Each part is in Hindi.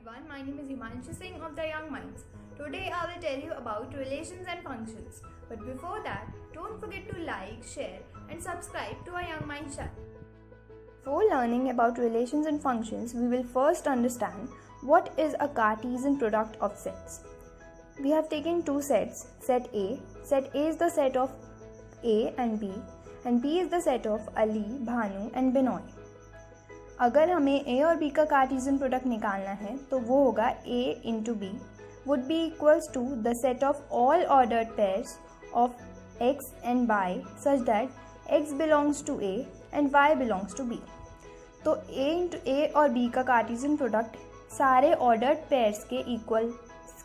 everyone, my name is Himanshu Singh of the Young Minds. Today I will tell you about relations and functions. But before that, don't forget to like, share and subscribe to our Young Minds channel. Before learning about relations and functions, we will first understand what is a Cartesian product of sets. We have taken two sets, set A. Set A is the set of A and B is the set of Ali, Bhanu and Binoy. अगर हमें A और B का कार्टेशियन प्रोडक्ट निकालना है तो वो होगा A into B would be equals to the set of all ordered pairs of X and Y such that X belongs to A and Y belongs to B. तो A into A और B का कार्टेशियन प्रोडक्ट सारे ऑर्डर्ड पेयर्स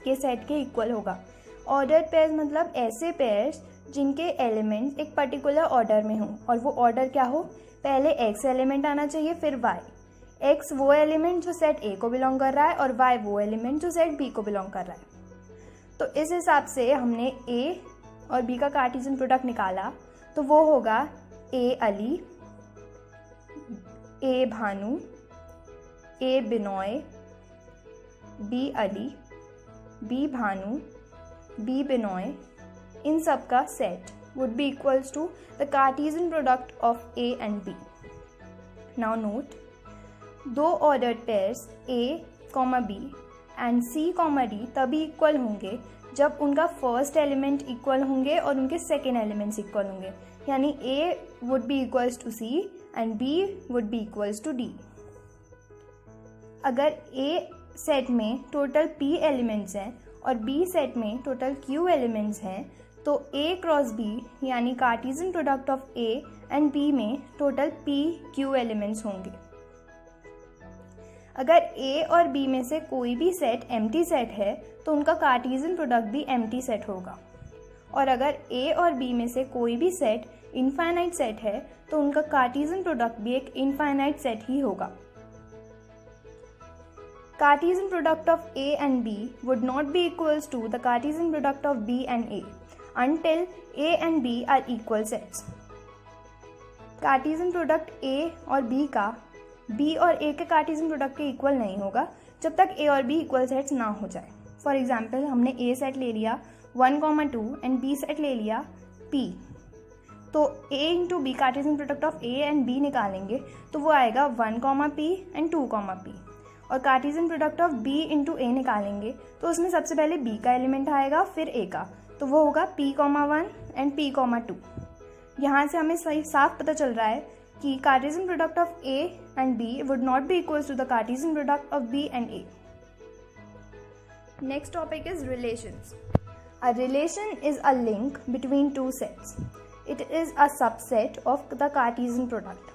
के सेट के इक्वल होगा. ऑर्डर्ड पेयर्स मतलब ऐसे पेयर्स जिनके एलिमेंट्स एक पर्टिकुलर ऑर्डर में हों और वो ऑर्डर क्या हो, पहले x एलिमेंट आना चाहिए फिर y. x वो एलिमेंट जो सेट A को बिलोंग कर रहा है और y वो एलिमेंट जो सेट B को बिलोंग कर रहा है. तो इस हिसाब से हमने A और B का कार्टेशियन प्रोडक्ट निकाला तो वो होगा A Ali, A Bhanu, A Binoy, B Ali, B Bhanu, B Binoy, इन सब का set would be equals to the Cartesian product of A and B. Now note, दो ordered pairs A, B and C, D तभी इक्वल होंगे जब उनका फर्स्ट एलिमेंट इक्वल होंगे और उनके सेकेंड एलिमेंट्स इक्वल होंगे. यानी A would be equals to C and B would be equals to D. अगर A सेट में टोटल P एलिमेंट्स हैं और B सेट में टोटल Q एलिमेंट्स हैं तो A क्रॉस B यानी Cartesian product of A and B में टोटल P Q एलिमेंट्स होंगे. अगर A और B में से कोई भी सेट एम्प्टी सेट है तो उनका कार्टेशियन प्रोडक्ट भी एम्प्टी सेट होगा. और अगर A और B में से कोई भी सेट इनफाइनाइट सेट है तो उनका कार्टेशियन प्रोडक्ट भी एक इनफाइनाइट सेट ही होगा. Cartesian product of A and B would not be equals to the Cartesian product of B and A until A and B are equal sets. Cartesian product A और B का B और A के Cartesian product के इक्वल नहीं होगा जब तक A और B इक्वल सेट्स ना हो जाए. फॉर एग्जाम्पल हमने A सेट ले लिया 1,2 एंड B सेट ले लिया P. तो A into B Cartesian product of A and B निकालेंगे तो वो आएगा 1, P एंड 2, P. और Cartesian product of B into A निकालेंगे तो उसमें सबसे पहले B का एलिमेंट आएगा फिर A का, तो वो होगा P,1 एंड P,2. यहाँ से हमें सही साफ पता चल रहा है कि Cartesian product of A and B would not be equals to the Cartesian product of B and A. Next topic is relations. A relation is a link between two sets. It is a subset of the Cartesian product.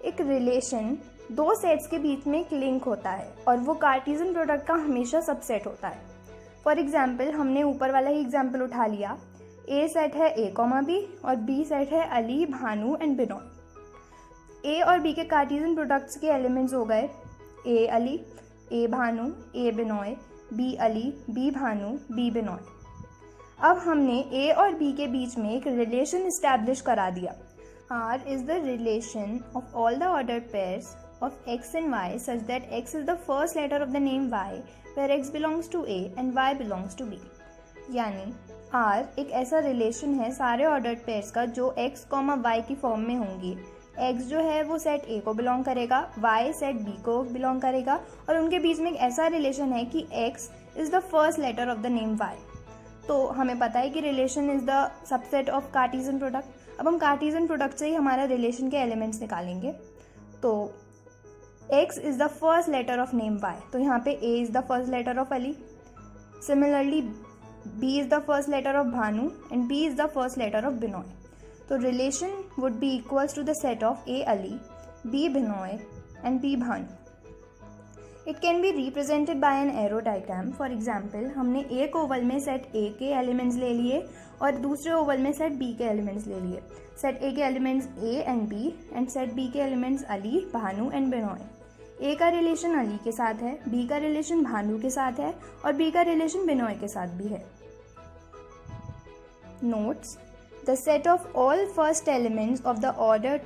एक रिलेशन दो सेट्स के बीच में एक लिंक होता है और वो कार्टेशियन प्रोडक्ट का हमेशा सबसेट होता है. फॉर एग्जाम्पल हमने ऊपर वाला ही एग्जाम्पल उठा लिया. A सेट है A, B और B सेट है अली, भानु एंड बिनोय. A और B के कार्टेशियन प्रोडक्ट्स के एलिमेंट्स हो गए A Ali, A Bhanu, A Binoy, B Ali, B Bhanu, B Binoy. अब हमने A और B के बीच में एक रिलेशन इस्टेब्लिश करा दिया. R is the relation of all the ordered pairs of X and Y such that X is the first letter of the name Y where X belongs to A and Y belongs to B. यानी R एक ऐसा रिलेशन है सारे ऑर्डर्ड पेयर्स का जो X, Y की फॉर्म में होंगी. X जो है वो सेट A को बिलोंग करेगा, Y सेट B को बिलोंग करेगा और उनके बीच में एक ऐसा रिलेशन है कि X is the first letter of the name Y. तो हमें पता है कि relation is the subset of Cartesian product. अब हम कार्टेशियन प्रोडक्ट से ही हमारा रिलेशन के एलिमेंट्स निकालेंगे. तो X is the first letter of name Y, तो यहाँ पे A is the first letter of Ali. Similarly B is the first letter of Bhanu and B is the first letter of Binoy. तो relation would be equals to the set of A Ali, B Binoy and B Bhanu. It can be represented by an arrow diagram. For example हमने एक ओवल में सेट A के एलिमेंट्स ले लिए और दूसरे ओवल में सेट B के एलिमेंट्स ले लिए. सेट A के elements A and B and set B के elements Ali, Bhanu and Binoy. A का रिलेशन अली के साथ है, B का रिलेशन भानु के साथ है और B का रिलेशन बिनोय के साथ भी है. Notes. The set of all first elements of the ordered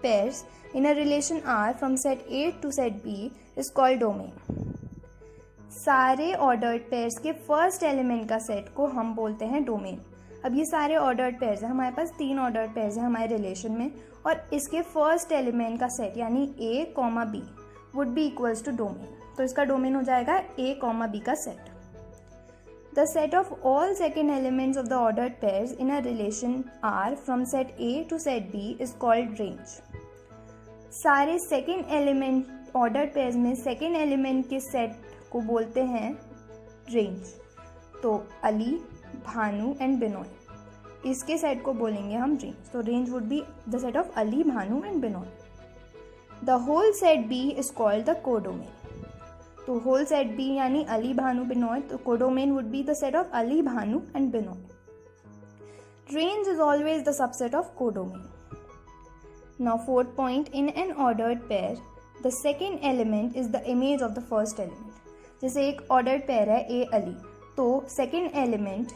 pairs in a relation R from set A to set B is called domain. सारे ऑर्डर्ड पेयर्स के फर्स्ट एलिमेंट का सेट को हम बोलते हैं डोमेन। अब ये सारे ऑर्डर्ड पेयर्स हैं, हमारे पास 3 ऑर्डर्ड पेयर्स हैं हमारे रिलेशन में, और इसके फर्स्ट एलिमेंट का सेट यानी a, b would be equals to domain. तो इसका डोमेन हो जाएगा a, b का set. The set of all second elements of the ordered pairs in a relation R from set A to set B is called range. सारे सेकेंड एलिमेंट ऑर्डर्ड पेयर्स में सेकेंड एलिमेंट के सेट को बोलते हैं रेंज। तो अली, भानु एंड बिनोय, इसके सेट को बोलेंगे हम रेंज। तो range would be the set of Ali, Bhanu and Binoy. The whole set B is called the codomain. तो होल सेट B यानी अली, भानु, बिनोय, तो codomain would be the set of Ali, Bhanu and Binoy. Range is always the subset of codomain. Now fourth point, in an ordered pair the second element is the image of the first element. जैसे एक ऑर्डर्ड पेयर है A अली, तो सेकेंड एलिमेंट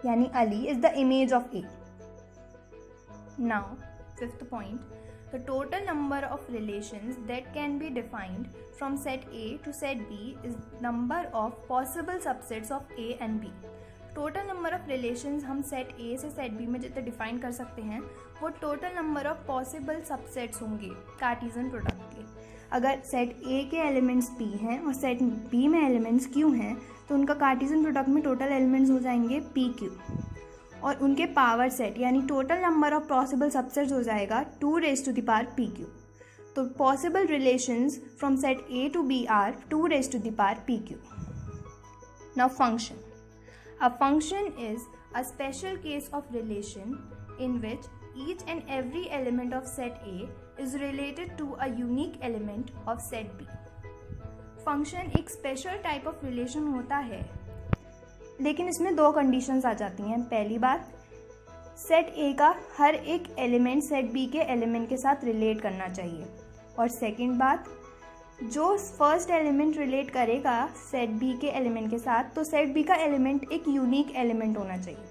यानी Ali is the image of A। Now fifth point, the total number of relations that can be defined from set A to set B is number of possible subsets of A and B. Total number of relations हम सेट A से सेट B में जितने डिफाइन कर सकते हैं वो total number of possible subsets होंगे कार्टेशियन प्रोडक्ट के। अगर सेट A के एलिमेंट्स P हैं और सेट B में एलिमेंट्स Q हैं तो उनका कार्टेशियन प्रोडक्ट में टोटल एलिमेंट्स हो जाएंगे PQ, और उनके पावर सेट यानी total number of possible subsets हो जाएगा 2 raised to the power PQ। तो possible relations from set A to B are 2 raised to the power PQ। Now function. A function is a special case of relation in which each and every element of set A is related to a unique element of set B. Function एक स्पेशल टाइप ऑफ रिलेशन होता है, लेकिन इसमें 2 कंडीशंस आ जाती हैं। पहली बात, सेट A का हर एक एलिमेंट सेट B के एलिमेंट के साथ रिलेट करना चाहिए, और सेकंड बात, जो फर्स्ट एलिमेंट रिलेट करेगा सेट B के एलिमेंट के साथ तो सेट B का एलिमेंट एक यूनिक एलिमेंट होना चाहिए।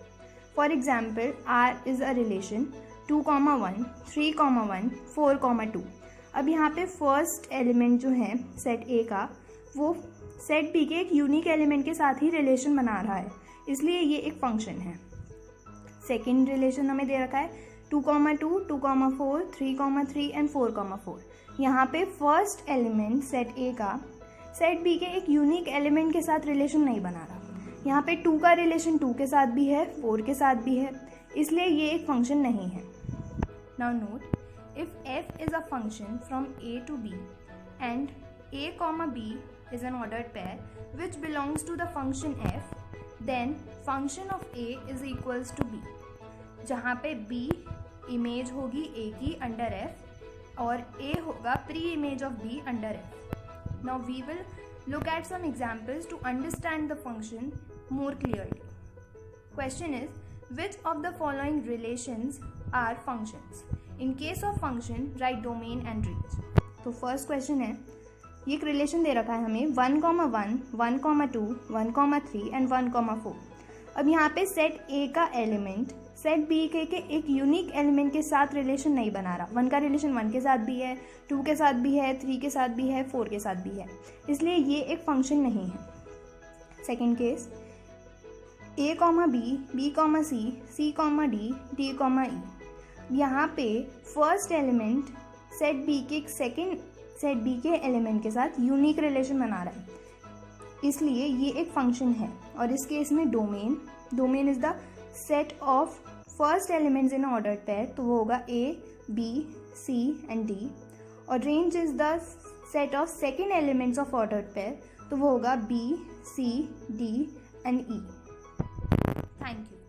For example, R is a relation 2,1, 3,1, 4,2। अब यहाँ पे फर्स्ट एलिमेंट जो है सेट A का वो सेट B के एक यूनिक एलिमेंट के साथ ही रिलेशन बना रहा है, इसलिए ये एक फंक्शन है। सेकेंड रिलेशन हमें दे रखा है 2,2, 2,4, 3,3 एंड 4,4। यहाँ पे फर्स्ट एलिमेंट सेट A का सेट B के एक यूनिक एलिमेंट के साथ रिलेशन नहीं बना रहा। यहाँ पे 2 का रिलेशन 2 के साथ भी है, 4 के साथ भी है, इसलिए ये एक फंक्शन नहीं है। Now note, if f is a function from A to B and A, B is an ordered pair which belongs to the function f, then function of A is equals to B, जहाँ पे B इमेज होगी A की अंडर f और A होगा pre image of B under f. Now we will look at some examples to understand the function more clearly. Question is, which of the following relations are functions? In case of function, write domain and range. तो फर्स्ट क्वेश्चन है, ये एक रिलेशन दे रखा है हमें 1,1, 1,2, 1,3 एंड 1,4। अब यहाँ पे सेट A का एलिमेंट सेट B के एक यूनिक एलिमेंट के साथ रिलेशन नहीं बना रहा। 1 का रिलेशन 1 के साथ भी है, 2 के साथ भी है, 3 के साथ भी है, 4 के साथ भी है, इसलिए ये एक फंक्शन नहीं है। Second case, A, B, B, C, C, D, D, E। यहाँ पे फर्स्ट एलिमेंट सेट B के सेकेंड सेट B के एलिमेंट के साथ यूनिक रिलेशन बना रहा है, इसलिए ये एक फंक्शन है। और इस केस में domain is the set of first elements in ordered pair, तो वो होगा A, B, C and D। और range is the set of second elements of ordered pair, तो वो होगा B, C, D and E। Thank you.